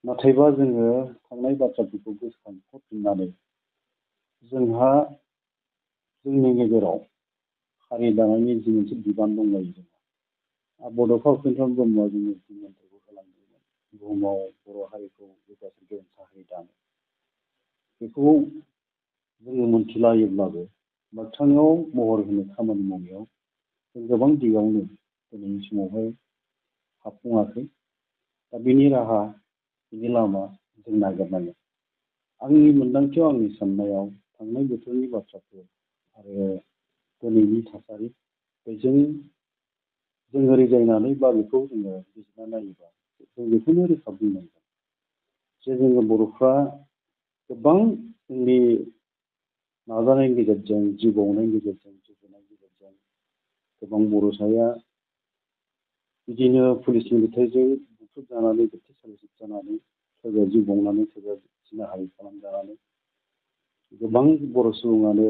नाथायबा जोङो थांनाय बाथ्राफोरखौ गोसोखांहरफिननानै जोंहा जोंनि गेजेराव हारि दानायनि जि मोनसे बिबान दंलायो जोंहा बड'फा उपेन्द्र ब्रह्मआ जोंनि सिमांफोरखौ होलांदोंमोन बुहुमाव बर' हारिखौ गोग्गासार गेरेमसा हारि दानो बेखौ जोङो मोनथिलायोब्लाबो मोगथाङाव महर होनो खामानि मावनायाव जों गोबां दिगावनो दिनैनि समावहाय हाबफुङाखै दा बिनि राहा बिनि लामा जों नागिरनांगोन आंनि मोन्दांथियाव आंनि साननायाव थांनाय बोथोरनि बाथ्राफोर आरो दिनैनि थासारि बेजों जोङो रिजायनानै बा बेखौ जोङो बिजिरना नायोबा जों बेखौनो रोखा बुंनांगोन जे जोङो बर'फ्रा गोबां जोंनि नाजानायनि गेजेरजों जिउ बाउनायनि गेजेरजों जुजिनायनि गेजेरजों गोबां बर'साया बिदिनो पुलिसनि बुथायजों बुख्रुब जानानै गोथै सालिसिब जानानै सोरबाया जिउ बाउनानै सोरबाया जिना हारि खालामजानानै गोबां बर' सुबुङानो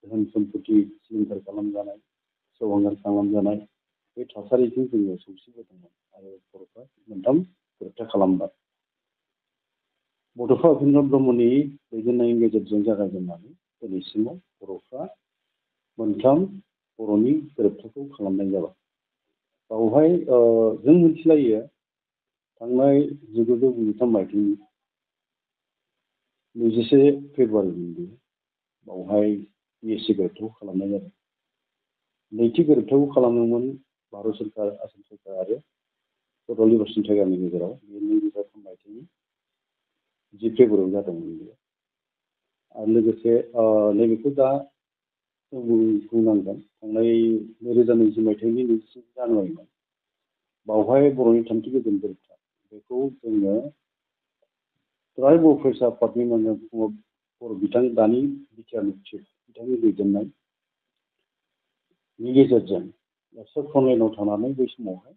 धोन सम्पति सिलिंखार खालामजानाय सौहांगार खालामजानाय बे थासारिजों जोङो सौसिबोदोंमोन आरो बर'फ्रा मोनथाम गोरोबथा खालामबाय बड'फा उपेन्द्र ब्रह्मनि दैदेननायनि गेजेरजों जागायजेननानै दिनैसिमाव बर'फ्रा मोनथाम बर'नि गोरोबथाखौ खालामनाय जाबाय बावहाय जों मिथिलायो थांनाय 1993 मायथाइनि 21 फेब्रुवारि बावहाय BSc गोरोबथाखौ खालामनाय जादों नैथि गोरोबथाखौ खालामदोंमोन भारत सरकार आसाम सरकार आरो टटाल लिबारेशन टाइगारनि गेजेराव बे 2003 मायथाइनि 10 फेब्रुवारियाव जादोंमोन बेयो आरो लोगोसे नैबेखौ दा जों बुंनांगोन थांनाय 2020 मायथाइनि 26 जानुवारिमोन बावहाय बर'नि थामथि गोजोन गोरोबथा बेखौ जोङो ट्राइब वेलफेयार आफादनि बर' बिथां दानि बिटिआरनि चिफ बिथांनि दैदेननायनि गेजेरजों सब खनलाइनाव थानानै बै समावहाय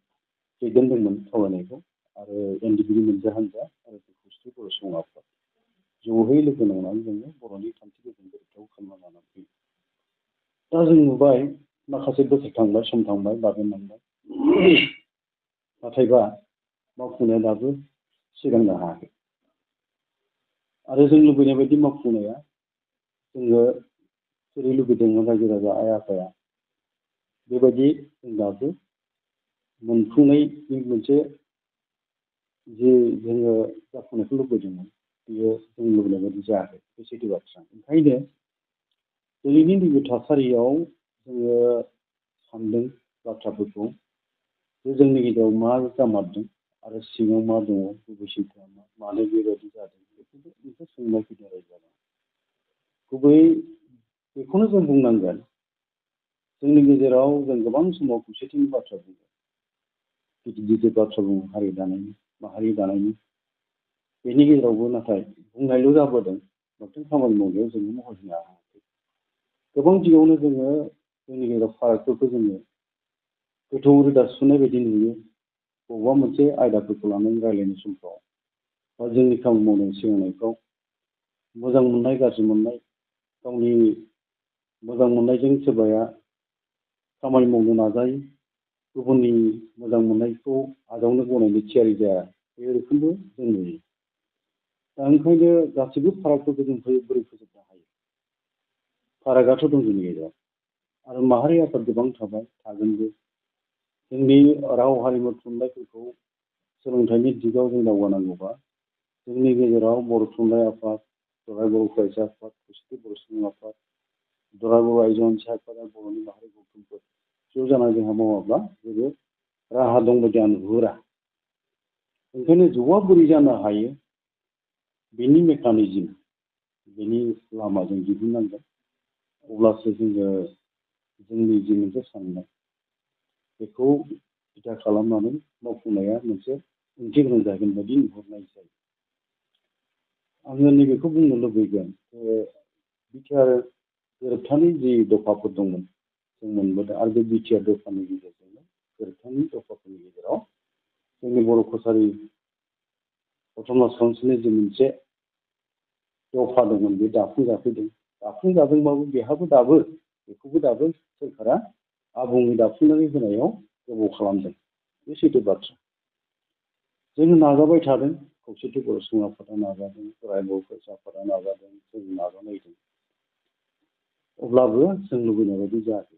दैदेनदोंमोन सावरायनायखौ आरो एनडिपिनि मोनसे हान्जा आरो खौसेथि बर' सुबुं आफाद ज'है लोगो नांनानै जोङो बर'नि थामथि गोजोन गोरोबथाखौ खालामना लानानै फैयो दा जों नुबाय माखासे बोसोर थांबाय सम थांबाय बाबेनलांबाय नाथायबा मावफुंनाया दाबो सिगांनो हायाखै आरो जों लुबैनाय बायदि मावफुंनाया जोङो जेरै लुबैदोंमोन रायजो राजा आइ आफाया बेबायदि जों दाबो मोनफुंनायनि मोनसे जे जोङो जाफुंनायखौ लुबैदोंमोन बेयो जों लुबैनाय बायदि जायाखै बे सैथो बाथ्रा ओंखायनो दिनैनि नैबे थासारियाव जोङो सानदों बाथ्राफोरखौ जे जोंनि गेजेराव मा जामारदों आरो सिङाव मा दङ गुबै सैथोआ मा मानो बेबायदि जादों बेखौबो मोनसे सोंनाय फैदों रायजोआव गुबै बेखौनो जों बुंनांगोन जोंनि गेजेराव जों गोबां समाव खौसेथिनि बाथ्रा बुङो गिदिर गिदिर बाथ्रा बुङो हारि दानायनि माहारि दानायनि बेनि गेजेरावबो नाथाय बुंनायल' जाबोदों मोगथां खामानि मावनायाव जोङो महर होनो हायाखै गोबां दिगावनो जोङो जोंनि गेजेराव फारागफोरखौ जोङो गोथौ रोदा सुनाय बायदि नुयो बबेबा मोनसे आयदाफोरखौ लानानै रायज्लायनाय समफ्राव बा जोंनि खामानि मावनाय सिगांनायफ्राव मोजां मोननाय गाज्रि मोननाय गावनि मोजां मोननायजों सोरबाया खामानि मावनो नाजायो गुबुननि मोजां मोननायखौ आजावनो गनायनो थियारि जाया बे रोखोमबो जों नुयो दा ओंखायनो गासैबो फारागफोरखौ जों बोरै फोजोबनो हायो फारागआथ' दं जोंनि गेजेराव आरो माहारि आफाद गोबां थाबाय थागोनबो जोंनि राव हारिमु थुनलाइफोरखौ सोलोंथाइनि दिगाव जों दावगानांगौबा जोंनि गेजेराव बर' थुनलाइ आफाद दुलाराय बर' फरायसा आफाद खौसेथि बर' सुबुं आफाद दुलाराय बर' आइजो अनसाय आफाद आरो बर'नि माहारि गौथुमफोर ज' जानानै जोंहा मावाब्ला जेबो राहा दं बायदि आं नुहुरा ओंखायनो ज'आ बोरै जानो हायो बेनि मेकानिजम बेनि लामाजों दिहुननांगोन अब्लासो जोङो जोंनि जि मोनसे साननाय बेखौ बिथा खालामनानै मावफुंनाया मोनसे ओंथि गोनां जागोन बायदि नुहुरनाय जायो आङो नैबेखौ बुंनो लुबैगोन जे बिटिआर गोरोबथानि जि दफाफोर दंमोन जों मोनबोदों आरो बे बिटिआर दफानि गेजेरजोंनो गोरोबथानि दफाफोरनि गेजेराव जोंनि बर' कसारि अट'नमास काउन्सिलनि जि मोनसे दफा दंमोन बे दाफुंजाफैदों दाफुंजादोंबाबो बेखौबो दाबो सोरखारा आबुङै दाफुंनानै होनायाव गोबाव खालामदों बे सैथो बाथ्रा जोङो नाजाबाय थादों खौसेथि बर' सुबुं आफादा नाजादों, बोराय बर' फरायसा आफादा नाजादों, जों नाजानायदों। अब्लाबो जों लुबैनाय बायदि जायाखै।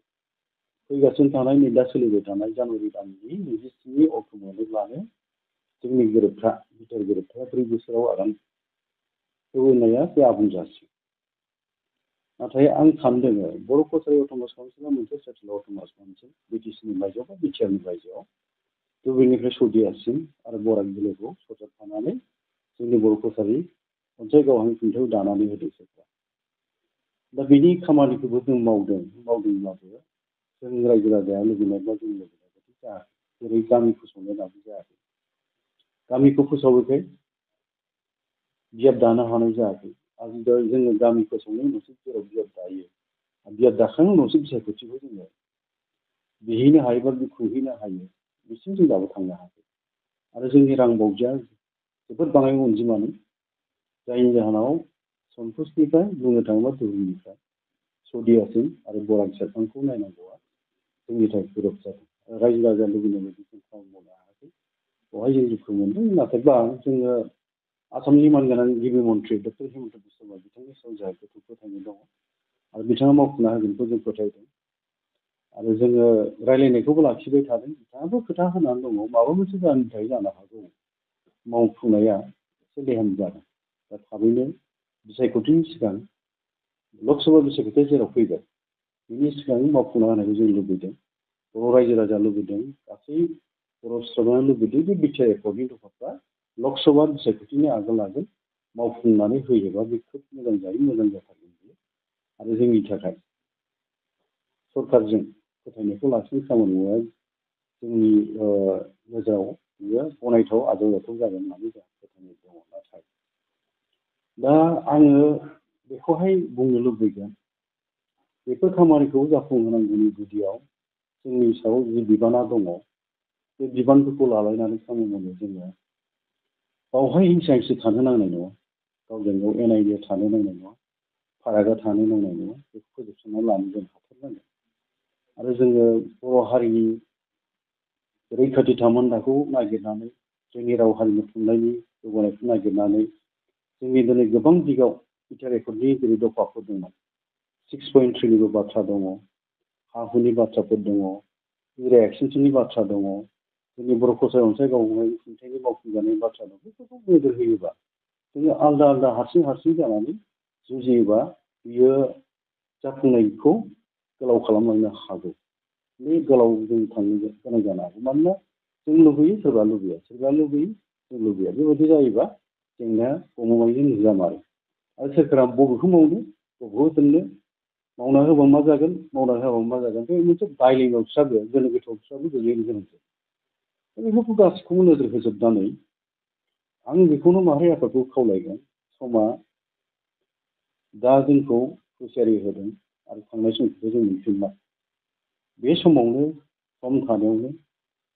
फैगासिनो थानाय नै दा सोलिबाय थानाय जानुवारि दाननि 27 अक्ट' मोनोब्लानो जोंनि गोरोबथा बिथार गोरोबथाया 3 बोसोराव आगान होनाया बे आबुं जासिगोन। नाथाय आं सानदों बर' कसारि अट'नमास काउन्सिला मोनसे सेटेल अट'नमास काउन्सिल बिटिसिनि बायजोआव बा बिटिआरनि बायजोआव धुबुरीनिफ्राय सौदियासिम आरो बराक जिल्लाखौ सरजाबफानानै जोंनि बर' कसारि मोनसे गावहानि खुंथायाव दानानै होदों सोरखारा। दा बिनि खामानिखौबो जों मावदोंब्लाबो जों रायजो राजाया लुबैनायब्ला जों लुबैनाय बायदि जायाखै। जेरै गामि फोसावनाय दाबो जायाखै। गामिखौ फोसावैखाय बियाब दानो हानाय जायाखै। आरो जोङो गामि फोसावनायनि उनावसो जेराव बियाब दायो। बियाब दाखांनायनि उनावसो बिसायख'थिखौ जोङो बिहैनो हायो बा खुंहैनो हायो। बिसिम जों दाबो थांनो हायाखै। आरो जोंनि रां बावजाया जोबोद बाङाय अनजिमानि, जायनि जाहोनाव सन्तुसनिफ्राय बुंनो थाङोब्ला धुबुरीनिफ्राय सौदियासिम आरो बराक सेरफांखौ नायनांगौआ जोंनि थाखाय गोब्राब जादों। रायजो राजाया लुबैनाय बायदि जों खामानि मावनो हायाखै। बेवहाय जों दुखु मोनदों। नाथायब्ला जोङो आसामनि मानगोनां गिबि मन्थ्रि डक्टर हिमन्त बिश्व शर्मा बिथांनि सायाव जोंहा गोथौ फोथायनाय दङ आरो बिथाङा मावफुंना होगोनखौ जों फोथायदों। आरो जोङो रायलायनायखौबो लाखिबाय थादों। बिथाङाबो खोथा होनानै दङ माबा मोनसे जाहोननि थाखाय जानो हागौ मावफुंनाया एसे लेहेम जादों। दा थाबैनो बिसायख'थिनि सिगां लकसभा बिसायख'थिया जेराव फैबाय बिनि सिगां मावफुंना होनायखौ जों लुबैदों। बर' रायजो राजाया लुबैदों, गासै बर' सुबुङा लुबैदों जे बिटिआर एकर्डनि दफाफ्रा लकसभा बिसायख'थिनि आगोल मावफुंनानै होयोबा बे खोब मोजां जायो, मोजां जाथारगोन बियो। आरो जोंनि थाखाय सरकारजों फोथायनायखौ लाखिनो खामानि मावनाया जोंनि नोजोराव बियो गनायथाव आजावजाथाव जागोन होननानै जोंहा फोथायनाय दङ। नाथाय दा आङो बेखौहाय बुंनो लुबैगोन, बेफोर खामानिखौ जाफुंहोनांगौनि गुदियाव जोंनि सायाव जि बिबाना दङ बे बिबानफोरखौ लालायनानै खामानि मावनो जोङो बावहाय हिंसा हिंसि थानो नांनाय नङा, गावजों गाव एना एनि थानो नांनाय नङा, फारागा थानो नांनाय नङा। बेखौ फोजोबस्रांना लानो जों हाथारनांगोन। आरो जोङो बर' हारिनि रैखाथि थामोन्थाखौ नागिरनानै, जोंनि राव हारिमु थुनलाइनि जौगानायखौ नागिरनानै जोंनि दिनै गोबां दिगाव बिटिआर एकर्डनि जेरै दफाफोर दंमोन, 6.3निबो बाथ्रा दङ, हा हुनि बाथ्राफोर दङ, एरिया एक्सटेनसननि बाथ्रा दङ, जोंनि बर' कसारि अनसाय गावनाय खुंथायनि मावफुंजानायनि बाथ्रा दं। बेफोरखौ नोजोर होयोबा जोङो आलादा आलादा हारसिं जानानै जुजियोबा बियो जाफुंनायखौ गोलाव खालामलांनो हागौ। बे गोलाव जों थांनो गोनां जानो हागौ। मानोना जों लुबैयो, सोरबा लुबैया, सोरबा लुबैयो, जों लुबैया। बेबायदि जायोबा जेंनाया गमामायैनो नुजामारो। आरो सोरखारा बबेखौ मावनो बबेखौ दोननो, मावना होबा मा जागोन, मावना होआबा मा जागोन, बे मोनसे बायलेगावस्राबो गोनो गोथोआवस्राबो गोग्लैनो गोनां जायो। दा बेफोरखौ गासैखौबो नोजोर होजोबनानै आं बेखौनो माहारि आफादखौ खावलायगोन, समा दा जोंखौ हुसियारि होदों आरो थांनाय समखौबो जों मोनफिनला। बे समावनो सम थानायावनो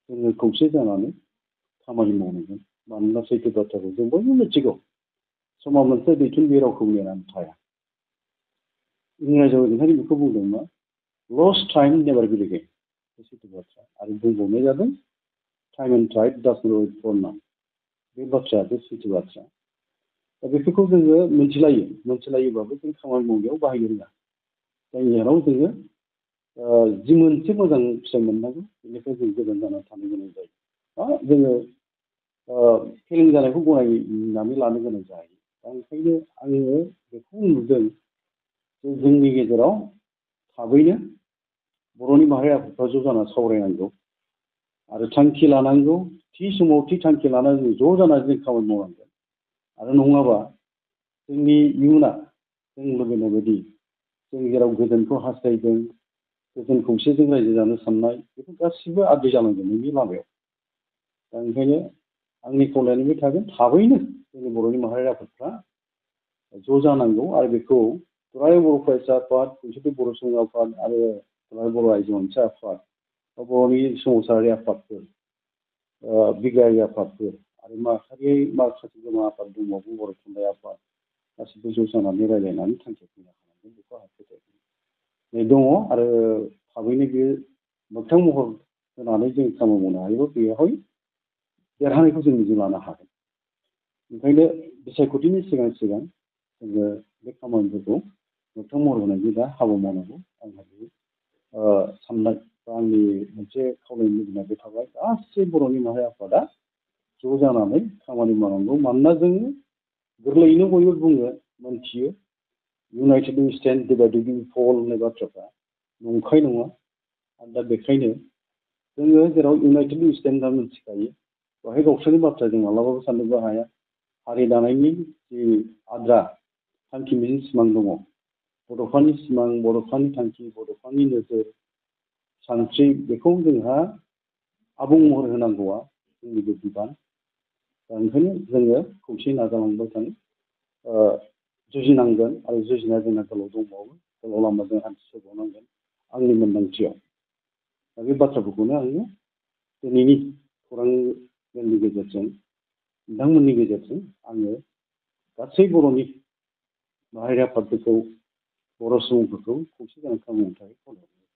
जोङो खौसे जानानै खामानि मावनांगोन। मानोना सैथो बाथ्राखौ जों बयबो मिथिगौ, समा मोनसे दैथुन बे रावखौ नेनानै थाया। इंराजियाव ओंखायनो बेखौ बुंदों मा, last time never will again. बे सैथो बाथ्रा। आरो बुंबावनाय जादों, time and tide does not wait for now. बे बाथ्राया बे सैथो बाथ्रा। दा बेफोरखौ जोङो मोनथिलायोबाबो जों खामानि मावनायाव बाहायनो रोङा। जायनि जाहोनाव जोङो जि मोनसे मोजां फिथाइ मोननांगौ बेनिफ्राय जों गोजान जानानै थानो गोनां जायो। बा जोङो फेलें जानायखौ गनायनानै लानो गोनां जायो। दा ओंखायनो आङो बेखौ नुदों जे जोंनि गेजेराव थाबैनो बर'नि माहारि आफादफ्रा ज' जाना सावरायनांगौ आरो थांखि लानांगौ। थि समाव थि थांखि लानानै ज' जानानै जों खामानि मावनांगोन। आरो नङाबा जोंनि इयुना जों लुबैनाय बायदि जों जेराव गोजोनखौ हास्थायदों, गोजोन खौसेजों रायजो जानो साननाय, बेफोर गासिबो आद्रि जालांगोन नोंनि लामायाव। दा ओंखायनो आंनि खावलायनाय बे थागोन, थाबैनो जोंनि बर'नि माहारि आफादफ्रा ज' जानांगौ आरो बेखौ दुलाराय बर' फरायसा आफाद, खौसेथि बर' सुबुं आफाद आरो दुलाराय बर' आइजो अनसाय आफाद, बर'नि सोमावसारारि आफादफोर, बिग्रायारि आफादफोर आरो माखासे गोबां आफाद दंबावो, बर' थुनलाइ आफाद, गासिबो ज' जानानै रायज्लायनानै थांखि फैनो हानांगोन। बेखौ आं फोथायनाय दङ। आरो थाबैनो बेयो मोगथां महर होनानै जों खामानि मावनो हायोबा बेवहाय देरहानायखौ जों मिजिं लानो हागोन। ओंखायनो बिसायख'थिनि सिगां सिगां जोङो बे खामानिफोरखौ मोगथां महर होनायनि दा हाबा मावनांगौ आंहा बे साननाय बा आंनि मोनसे खावलायनो लुबैनाय बे थाबाय गासै बर'नि माहारि आफादा ज' जानानै खामानि मावनांगौ। मानोना जोङो गोरलैयैनो बयबो बुङो मोनथियो इउनाइटेड वे स्टेन्ड डिभाइडेड वे फल होननाय बाथ्राफ्रा नंखाय नङा। आरो दा बेखायनो जोङो जेराव इउनाइटेड वे स्टेन्ड होनना मिथिखायो बेवहाय गावसोरनि बाथ्रा जों मालाबाबो साननोबो हाया। हारि दानायनि जि आद्रा थांखि मिजिं सिमां दङ बड'फानि सिमां, बड'फानि थांखि, बड'फानि नोजोर, सानस्रि बेखौ जोंहा आबुं महर होनांगौआ जोंनिबो बिबान। दा ओंखायनो जोङो खौसेयै नाजालांबाय थानो जुजिनांगोन आरो जुजिनाया जोंना गोलाव दंबावो, गोलाव लामाजों हान्थिबावनांगोन आंनि मोन्दांथियाव। दा बे बाथ्राफोरखौनो आङो दिनैनि खौरां मेलनि गेजेरजों नोंथांमोननि गेजेरजों आङो गासै बर'नि माहारि आफादफोरखौ बर' सुबुंफोरखौ खौसे जानानै खामानिनि थाखाय खावलायहरनाय जाबाय।